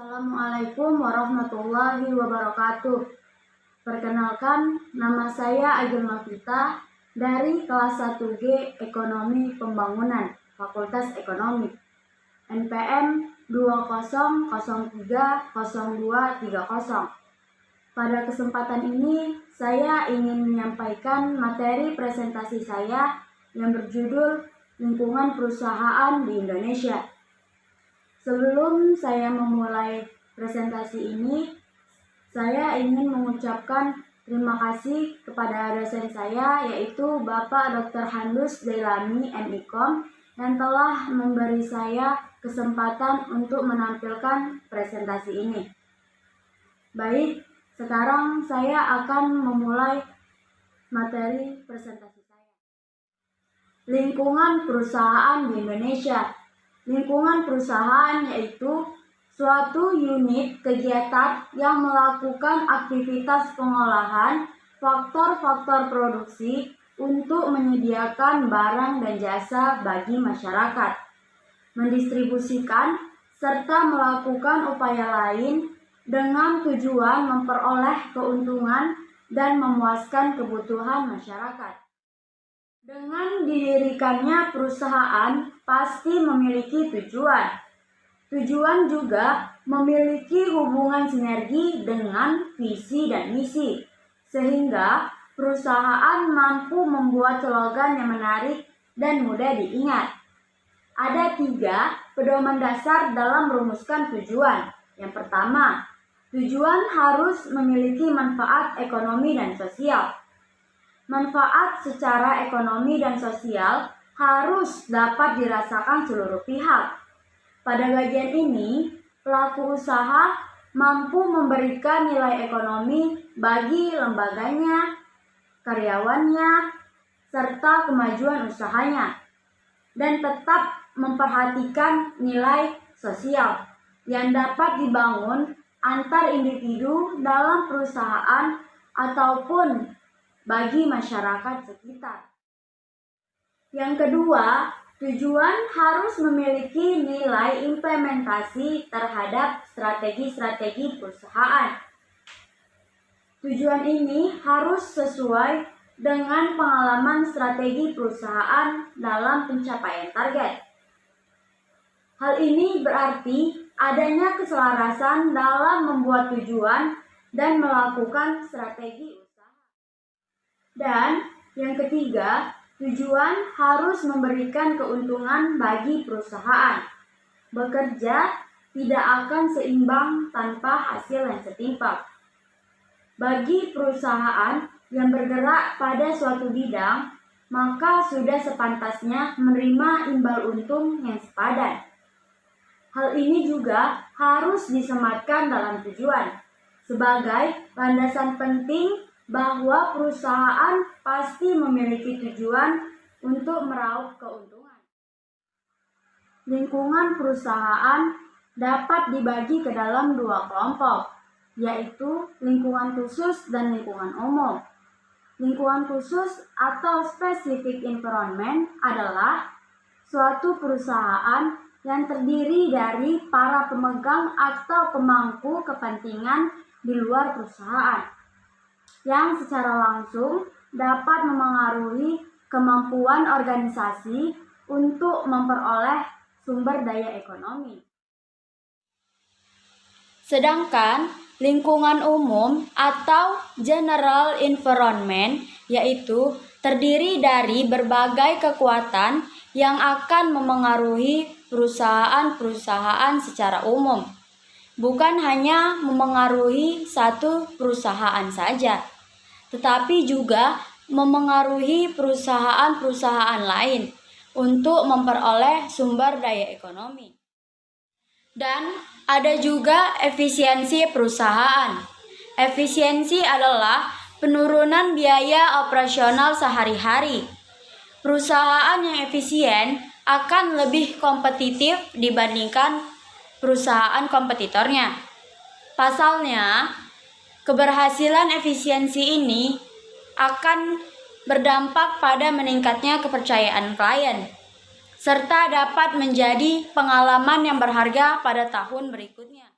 Assalamualaikum warahmatullahi wabarakatuh. Perkenalkan, nama saya Agil Novita dari kelas 1G Ekonomi Pembangunan, Fakultas Ekonomi, NPM 20030230. Pada kesempatan ini, saya ingin menyampaikan materi presentasi saya yang berjudul Lingkungan Perusahaan di Indonesia. Sebelum saya memulai presentasi ini, saya ingin mengucapkan terima kasih kepada dosen saya, yaitu Bapak Dr. Handus Jailani, MIKOM, yang telah memberi saya kesempatan untuk menampilkan presentasi ini. Baik, sekarang saya akan memulai materi presentasi saya. Lingkungan perusahaan di Indonesia. Lingkungan perusahaan yaitu suatu unit kegiatan yang melakukan aktivitas pengolahan faktor-faktor produksi untuk menyediakan barang dan jasa bagi masyarakat, mendistribusikan, serta melakukan upaya lain dengan tujuan memperoleh keuntungan dan memuaskan kebutuhan masyarakat. Dengan didirikannya perusahaan pasti memiliki tujuan. Tujuan juga memiliki hubungan sinergi dengan visi dan misi, sehingga perusahaan mampu membuat slogan yang menarik dan mudah diingat. Ada 3 pedoman dasar dalam merumuskan tujuan. Yang pertama, tujuan harus memiliki manfaat ekonomi dan sosial. Manfaat secara ekonomi dan sosial harus dapat dirasakan seluruh pihak. Pada bagian ini, pelaku usaha mampu memberikan nilai ekonomi bagi lembaganya, karyawannya, serta kemajuan usahanya, dan tetap memperhatikan nilai sosial yang dapat dibangun antar individu dalam perusahaan ataupun bagi masyarakat sekitar. Yang kedua, tujuan harus memiliki nilai implementasi terhadap strategi-strategi perusahaan. Tujuan ini harus sesuai dengan pengalaman strategi perusahaan dalam pencapaian target. Hal ini berarti adanya keselarasan dalam membuat tujuan dan melakukan strategi usaha. Dan yang ketiga, tujuan harus memberikan keuntungan bagi perusahaan. Bekerja tidak akan seimbang tanpa hasil yang setimpal. Bagi perusahaan yang bergerak pada suatu bidang, maka sudah sepantasnya menerima imbal untung yang sepadan. Hal ini juga harus disematkan dalam tujuan, sebagai landasan penting bahwa perusahaan pasti memiliki tujuan untuk meraup keuntungan. Lingkungan perusahaan dapat dibagi ke dalam 2 kelompok, yaitu lingkungan khusus dan lingkungan umum. Lingkungan khusus atau specific environment adalah suatu perusahaan yang terdiri dari para pemegang atau pemangku kepentingan di luar perusahaan, yang secara langsung dapat memengaruhi kemampuan organisasi untuk memperoleh sumber daya ekonomi. Sedangkan lingkungan umum atau general environment yaitu terdiri dari berbagai kekuatan yang akan memengaruhi perusahaan-perusahaan secara umum. Bukan hanya memengaruhi satu perusahaan saja, tetapi juga memengaruhi perusahaan-perusahaan lain untuk memperoleh sumber daya ekonomi. Dan ada juga efisiensi perusahaan. Efisiensi adalah penurunan biaya operasional sehari-hari. Perusahaan yang efisien akan lebih kompetitif dibandingkan perusahaan kompetitornya. Pasalnya, keberhasilan efisiensi ini akan berdampak pada meningkatnya kepercayaan klien, serta dapat menjadi pengalaman yang berharga pada tahun berikutnya.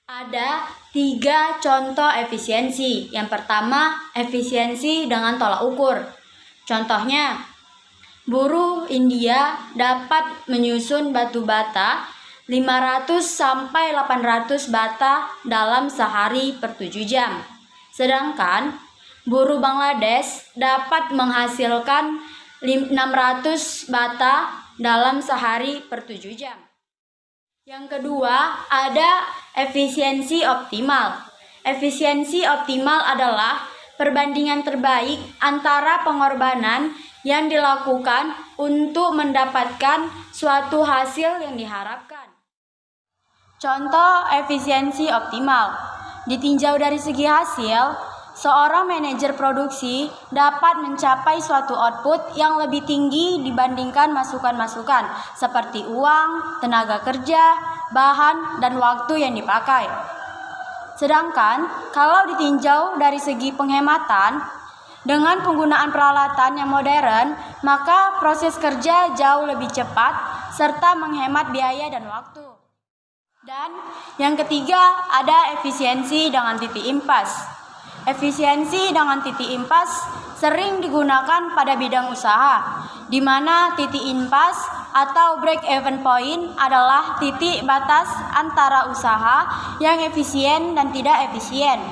Ada 3 contoh efisiensi. Yang pertama, efisiensi dengan tolak ukur. Contohnya, buruh India dapat menyusun batu bata 500 sampai 800 bata dalam sehari per 7 jam. Sedangkan buruh Bangladesh dapat menghasilkan 600 bata dalam sehari per 7 jam. Yang kedua, ada efisiensi optimal. Efisiensi optimal adalah perbandingan terbaik antara pengorbanan yang dilakukan untuk mendapatkan suatu hasil yang diharapkan. Contoh efisiensi optimal. Ditinjau dari segi hasil, seorang manajer produksi dapat mencapai suatu output yang lebih tinggi dibandingkan masukan-masukan seperti uang, tenaga kerja, bahan, dan waktu yang dipakai. Sedangkan kalau ditinjau dari segi penghematan, dengan penggunaan peralatan yang modern, maka proses kerja jauh lebih cepat serta menghemat biaya dan waktu. Dan yang ketiga, ada efisiensi dengan titik impas. Efisiensi dengan titik impas sering digunakan pada bidang usaha, di mana titik impas atau break-even point adalah titik batas antara usaha yang efisien dan tidak efisien.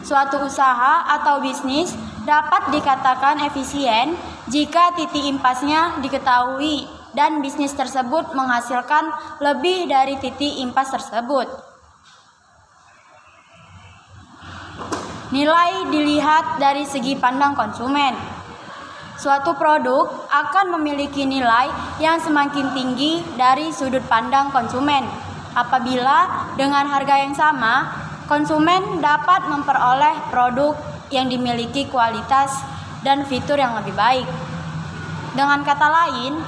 Suatu usaha atau bisnis dapat dikatakan efisien jika titik impasnya diketahui dan bisnis tersebut menghasilkan lebih dari titik impas tersebut. Nilai dilihat dari segi pandang konsumen. Suatu produk akan memiliki nilai yang semakin tinggi dari sudut pandang konsumen. Apabila dengan harga yang sama, konsumen dapat memperoleh produk yang dimiliki kualitas dan fitur yang lebih baik. Dengan kata lain,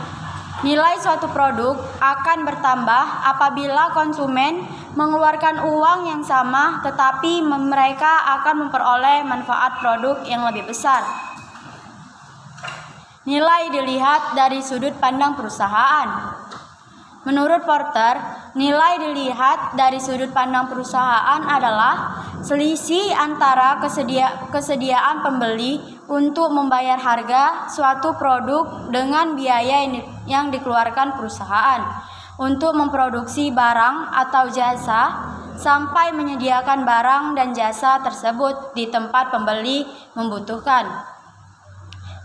nilai suatu produk akan bertambah apabila konsumen mengeluarkan uang yang sama tetapi mereka akan memperoleh manfaat produk yang lebih besar. Nilai dilihat dari sudut pandang perusahaan. Menurut Porter, nilai dilihat dari sudut pandang perusahaan adalah selisih antara kesediaan pembeli untuk membayar harga suatu produk dengan biaya yang dikeluarkan perusahaan untuk memproduksi barang atau jasa sampai menyediakan barang dan jasa tersebut di tempat pembeli membutuhkan.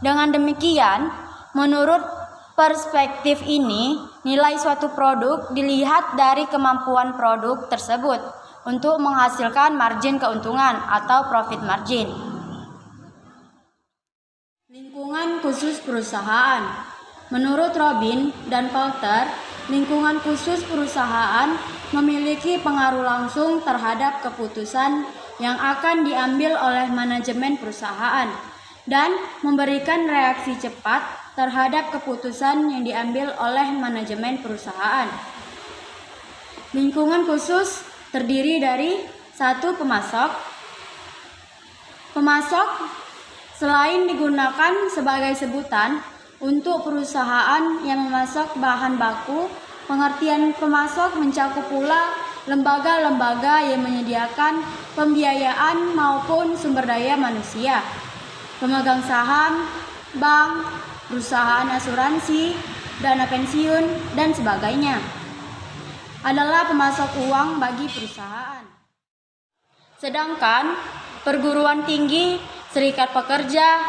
Dengan demikian, menurut perspektif ini, nilai suatu produk dilihat dari kemampuan produk tersebut untuk menghasilkan margin keuntungan atau profit margin. Lingkungan khusus perusahaan. Menurut Robin dan Coulter, lingkungan khusus perusahaan memiliki pengaruh langsung terhadap keputusan yang akan diambil oleh manajemen perusahaan dan memberikan reaksi cepat terhadap keputusan yang diambil oleh manajemen perusahaan. Lingkungan khusus terdiri dari 1. Pemasok. Pemasok selain digunakan sebagai sebutan untuk perusahaan yang memasok bahan baku, pengertian pemasok mencakup pula lembaga-lembaga yang menyediakan pembiayaan maupun sumber daya manusia, pemegang saham, bank, perusahaan asuransi, dana pensiun, dan sebagainya. Adalah pemasok uang bagi perusahaan. Sedangkan perguruan tinggi, serikat pekerja,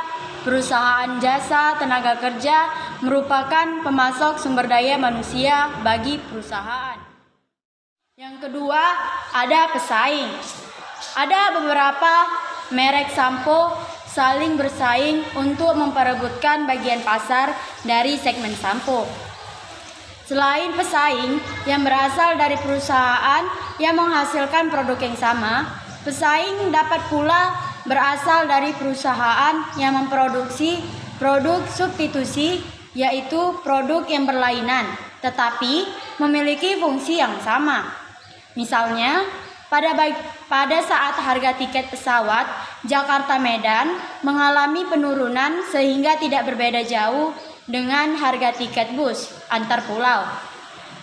perusahaan jasa tenaga kerja merupakan pemasok sumber daya manusia bagi perusahaan. Yang kedua, ada pesaing. Ada beberapa merek sampo saling bersaing untuk memperebutkan bagian pasar dari segmen sampo. Selain pesaing yang berasal dari perusahaan yang menghasilkan produk yang sama, pesaing dapat pula berasal dari perusahaan yang memproduksi produk substitusi, yaitu produk yang berlainan tetapi memiliki fungsi yang sama. Misalnya, pada saat harga tiket pesawat Jakarta-Medan mengalami penurunan sehingga tidak berbeda jauh dengan harga tiket bus antar pulau,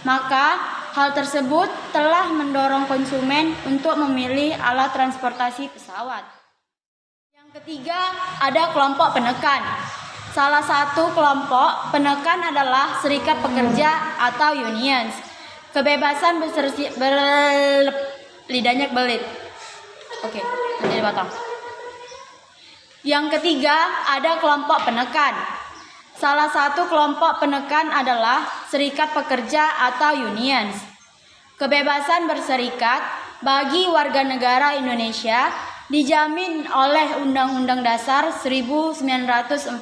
maka Hal tersebut telah mendorong konsumen untuk memilih alat transportasi pesawat. Yang ketiga, ada kelompok penekan. Salah satu kelompok penekan adalah serikat pekerja atau unions. Kebebasan lidahnya belit. Oke, nanti dipotong. Yang ketiga, ada kelompok penekan. Salah satu kelompok penekan adalah serikat pekerja atau unions. Kebebasan berserikat bagi warga negara Indonesia dijamin oleh Undang-Undang Dasar 1945.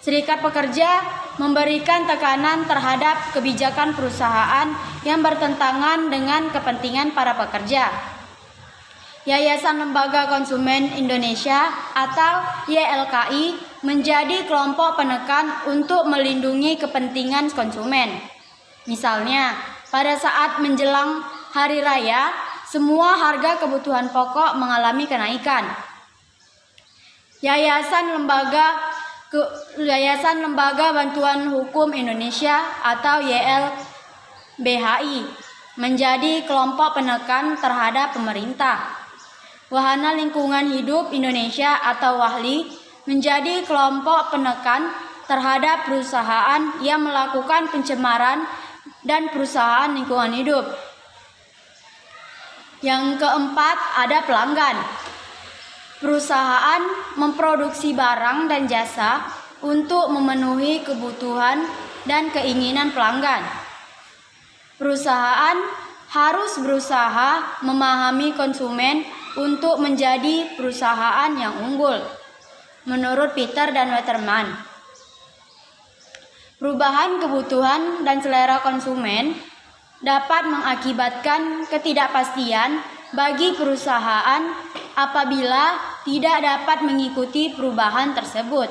Serikat pekerja memberikan tekanan terhadap kebijakan perusahaan yang bertentangan dengan kepentingan para pekerja. Yayasan Lembaga Konsumen Indonesia atau YLKI menjadi kelompok penekan untuk melindungi kepentingan konsumen. Misalnya, pada saat menjelang hari raya, semua harga kebutuhan pokok mengalami kenaikan. Yayasan Lembaga Bantuan Hukum Indonesia atau YLBHI menjadi kelompok penekan terhadap pemerintah. Wahana Lingkungan Hidup Indonesia atau WALHI menjadi kelompok penekan terhadap perusahaan yang melakukan pencemaran dan perusahaan lingkungan hidup. Yang keempat, ada pelanggan. Perusahaan memproduksi barang dan jasa untuk memenuhi kebutuhan dan keinginan pelanggan. Perusahaan harus berusaha memahami konsumen untuk menjadi perusahaan yang unggul. Menurut Peter dan Waterman, perubahan kebutuhan dan selera konsumen dapat mengakibatkan ketidakpastian bagi perusahaan apabila tidak dapat mengikuti perubahan tersebut.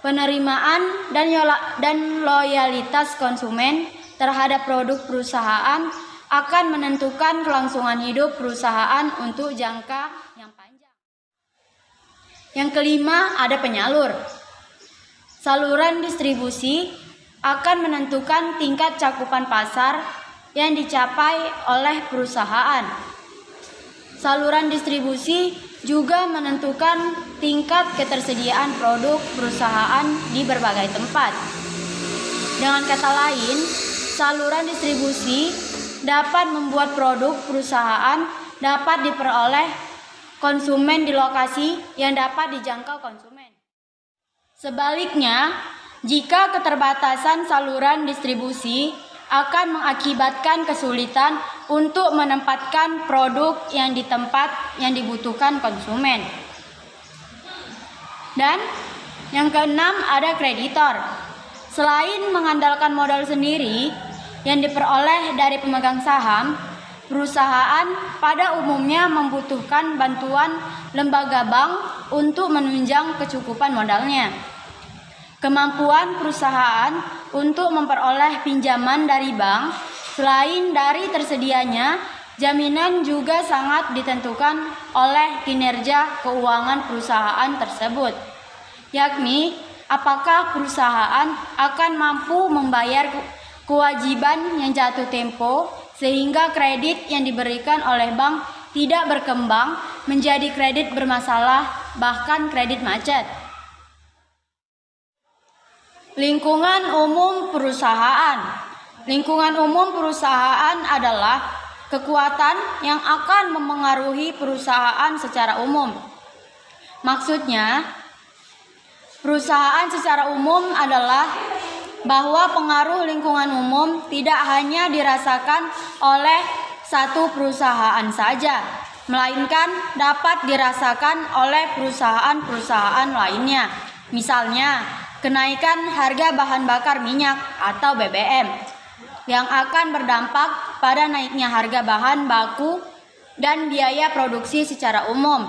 Penerimaan dan loyalitas konsumen terhadap produk perusahaan akan menentukan kelangsungan hidup perusahaan untuk jangka yang panjang. Yang kelima, ada penyalur. Saluran distribusi akan menentukan tingkat cakupan pasar yang dicapai oleh perusahaan. Saluran distribusi juga menentukan tingkat ketersediaan produk perusahaan di berbagai tempat. Dengan kata lain, saluran distribusi dapat membuat produk perusahaan dapat diperoleh konsumen di lokasi yang dapat dijangkau konsumen. Sebaliknya, jika keterbatasan saluran distribusi akan mengakibatkan kesulitan untuk menempatkan produk yang di tempat yang dibutuhkan konsumen. Dan yang keenam, ada kreditor. Selain mengandalkan modal sendiri yang diperoleh dari pemegang saham, perusahaan pada umumnya membutuhkan bantuan lembaga bank untuk menunjang kecukupan modalnya. Kemampuan perusahaan untuk memperoleh pinjaman dari bank selain dari tersedianya jaminan juga sangat ditentukan oleh kinerja keuangan perusahaan tersebut, yakni apakah perusahaan akan mampu membayar kewajiban yang jatuh tempo sehingga kredit yang diberikan oleh bank tidak berkembang menjadi kredit bermasalah, bahkan kredit macet. Lingkungan umum perusahaan. Lingkungan umum perusahaan adalah kekuatan yang akan memengaruhi perusahaan secara umum. Maksudnya, perusahaan secara umum adalah bahwa pengaruh lingkungan umum tidak hanya dirasakan oleh satu perusahaan saja, melainkan dapat dirasakan oleh perusahaan-perusahaan lainnya. Misalnya, kenaikan harga bahan bakar minyak atau BBM yang akan berdampak pada naiknya harga bahan baku dan biaya produksi secara umum.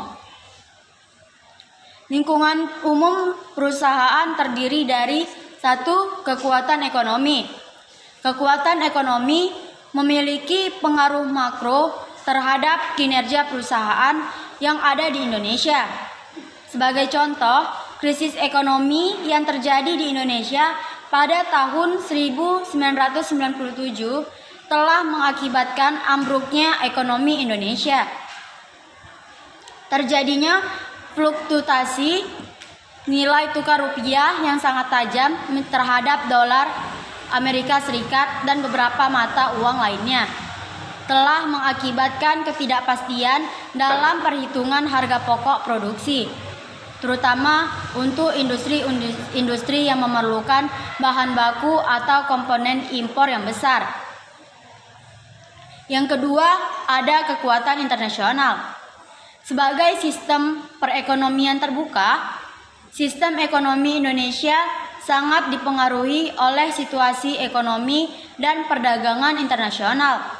Lingkungan umum perusahaan terdiri dari satu, kekuatan ekonomi. Kekuatan ekonomi memiliki pengaruh makro terhadap kinerja perusahaan yang ada di Indonesia. Sebagai contoh, krisis ekonomi yang terjadi di Indonesia pada tahun 1997 telah mengakibatkan ambruknya ekonomi Indonesia. Terjadinya fluktuasi nilai tukar rupiah yang sangat tajam terhadap dolar Amerika Serikat dan beberapa mata uang lainnya telah mengakibatkan ketidakpastian dalam perhitungan harga pokok produksi, terutama untuk industri yang memerlukan bahan baku atau komponen impor yang besar. Yang kedua, ada kekuatan internasional. Sebagai sistem perekonomian terbuka, sistem ekonomi Indonesia sangat dipengaruhi oleh situasi ekonomi dan perdagangan internasional.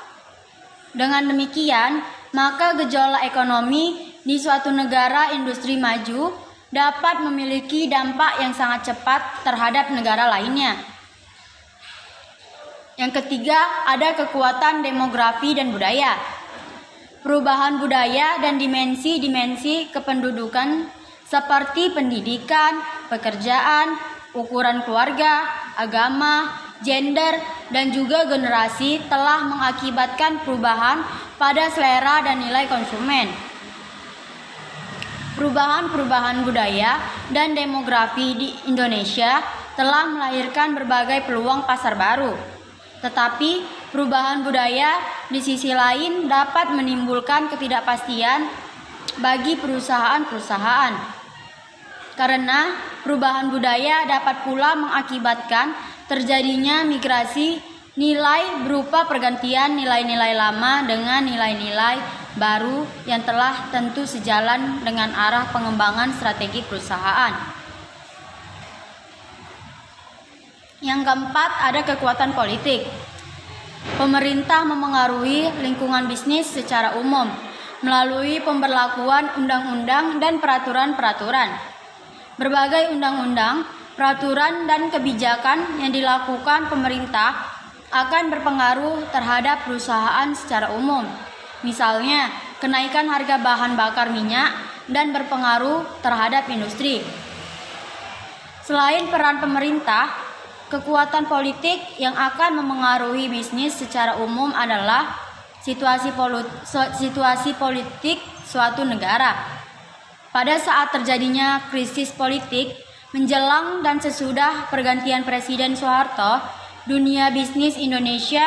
Dengan demikian, maka gejolak ekonomi di suatu negara industri maju dapat memiliki dampak yang sangat cepat terhadap negara lainnya. Yang ketiga, ada kekuatan demografi dan budaya. Perubahan budaya dan dimensi-dimensi kependudukan seperti pendidikan, pekerjaan, ukuran keluarga, agama, gender, dan juga generasi telah mengakibatkan perubahan pada selera dan nilai konsumen. Perubahan-perubahan budaya dan demografi di Indonesia telah melahirkan berbagai peluang pasar baru. Tetapi perubahan budaya di sisi lain dapat menimbulkan ketidakpastian bagi perusahaan-perusahaan. Karena perubahan budaya dapat pula mengakibatkan terjadinya migrasi nilai berupa pergantian nilai-nilai lama dengan nilai-nilai baru yang telah tentu sejalan dengan arah pengembangan strategi perusahaan. Yang keempat, ada kekuatan politik. Pemerintah memengaruhi lingkungan bisnis secara umum melalui pemberlakuan undang-undang dan peraturan-peraturan. Berbagai undang-undang, peraturan, dan kebijakan yang dilakukan pemerintah akan berpengaruh terhadap perusahaan secara umum. Misalnya, kenaikan harga bahan bakar minyak dan berpengaruh terhadap industri. Selain peran pemerintah, kekuatan politik yang akan memengaruhi bisnis secara umum adalah situasi politik suatu negara. Pada saat terjadinya krisis politik menjelang dan sesudah pergantian Presiden Soeharto, dunia bisnis Indonesia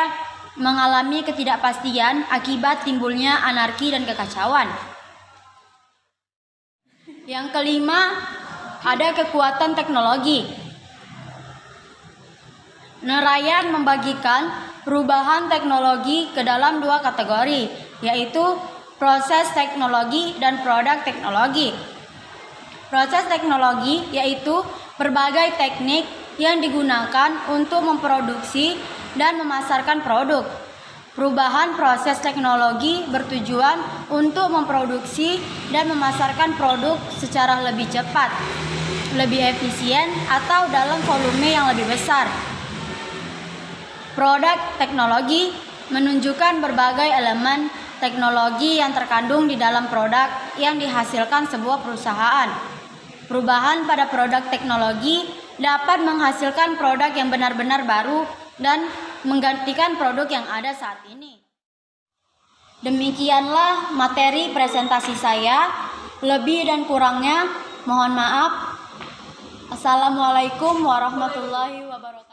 mengalami ketidakpastian akibat timbulnya anarki dan kekacauan. Yang kelima, ada kekuatan teknologi. Nelayan membagikan perubahan teknologi ke dalam dua kategori, yaitu proses teknologi dan produk teknologi. Proses teknologi yaitu berbagai teknik yang digunakan untuk memproduksi dan memasarkan produk. Perubahan proses teknologi bertujuan untuk memproduksi dan memasarkan produk secara lebih cepat, lebih efisien, atau dalam volume yang lebih besar. Produk teknologi menunjukkan berbagai elemen teknologi yang terkandung di dalam produk yang dihasilkan sebuah perusahaan. Perubahan pada produk teknologi dapat menghasilkan produk yang benar-benar baru dan menggantikan produk yang ada saat ini. Demikianlah materi presentasi saya. Lebih dan kurangnya mohon maaf. Assalamualaikum warahmatullahi wabarakatuh.